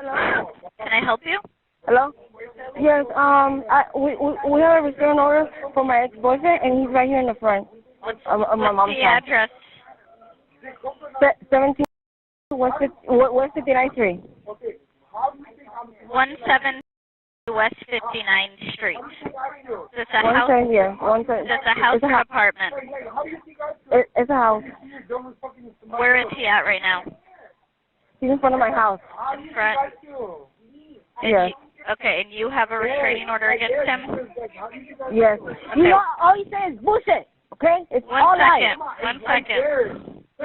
Hello? Can I help you? Hello? Yes, we have a restraining order for my ex-boyfriend, and he's right here in the front What's of my mom's the house. address? 17 West 59th Street. 17 West 59th Street. Is this a house? Yeah. Is this a house or apartment? It's a house. Where is he at right now? He's in front of my house. In front? Yes. Okay, and you have a restraining order against him? Yes. Okay. You know, all he says is bullshit, okay? It's all lies. 1 second.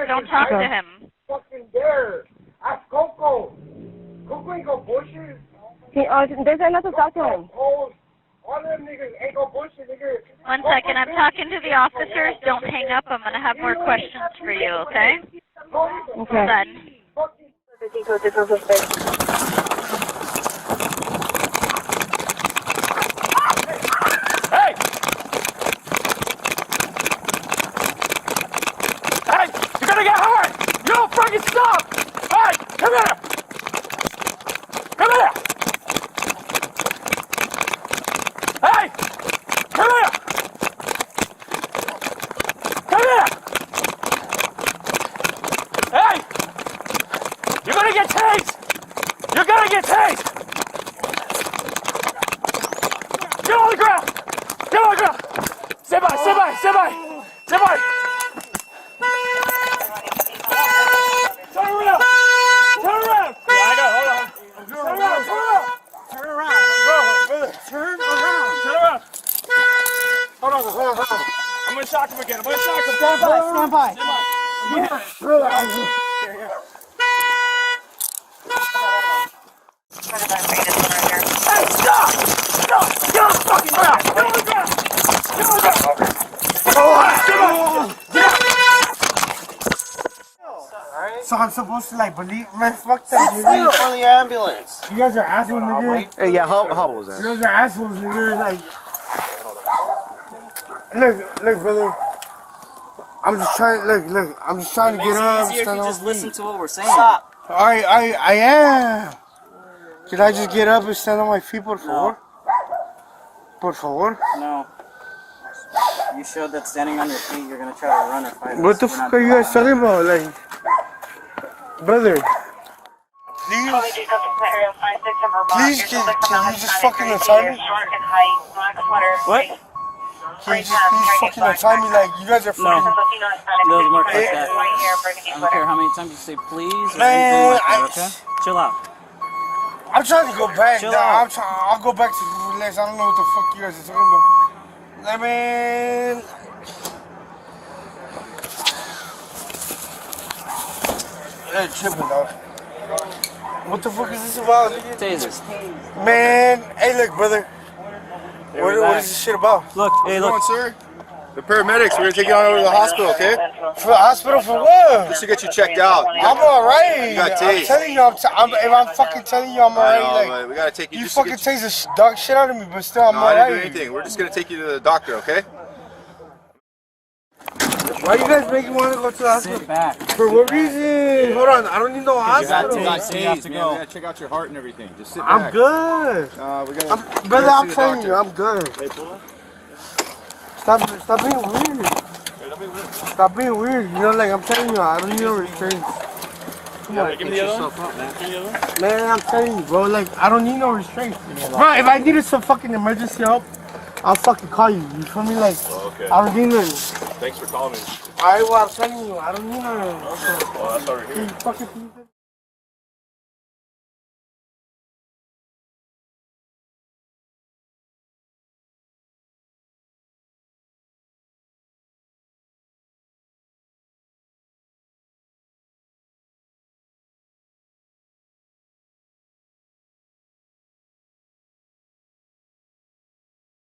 Don't talk to him. Fucking there. Ask Coco. Coco ain't go bullshit. They said not to talk to him. All them niggas ain't go bullshit, nigga. 1 second. I'm talking to the officers. Don't hang up. I'm going to have more questions for you, okay? Okay. Done. Hey! Hey! You're gonna get hurt! You don't fucking stop! Hey! Come here! Come here! Hey! Come here! Come here! Hey! You're gonna get tased! You're gonna get tased! Get on the ground! Get on the ground! Stay by, stay by, stay by! Stay by! Turn around! Turn around! Yeah, I got it, hold on. Turn around, turn around! Turn around! Bro, turn around! Turn around! Hold on. I'm gonna shock him again. I'm gonna shock him. Stand by. Relax. Hey, stop! Stop! Get on the fucking ground! Get on the ground! Get on the ground! So I'm supposed to believe, man, fuck that. You're in front of the ambulance. You guys are assholes, nigga. Hey, yeah, how was You that? guys are assholes, nigga. Look, brother. I'm just trying to get up. Easier if you just listen to what we're saying. Stop. I am. Can I just get up and stand on my feet, por favor? Por favor? No. You showed that standing on your feet, you're gonna try to run or fight. What the fuck are you guys talking about? Brother. Please, can you just fucking untie me? What? Can you just please fucking untie me? You guys are fucking... Doesn't work like that. I don't care how many times you say please or Man, anything like that, okay? Chill out. I'm trying to go back. Chill out. I'll go back to relax. I don't know what the fuck you guys are talking about. I mean... Hey, tripping, dog. What the fuck is this about? Tasers. Man, hey, look, brother. What is this shit about? Look, hey, look. Sir? The paramedics, we're gonna take you on over to the hospital, okay? For the hospital for what? Just to get you checked out. I'm alright. You got I'm tased. telling you, if I'm fucking telling you I'm alright, but we gotta take you. you just to fucking get you. taste the dog shit out of me, but still I'm No, I didn't do alright. anything. We're just gonna take you to the doctor, okay? Why you guys make me want to go to the hospital? Sit back. For what reason? Hold on, I don't need no hospital. You got tased, man. man. We gotta check out your heart and everything. Just sit back. I'm good. Brother, I'm telling you, I'm good. Stop being weird. Stop being weird. You know, I'm telling you, I don't need no restraints. Come on, Give me the other one. man, I'm telling you, bro. I don't need no restraints. Bro, if I needed some fucking emergency help, I'll fucking call you. You feel me? Okay. I don't need nothing. Thanks for calling me. Alright, well, I'm telling you, I don't need nothing. Well, that's over here. Fucking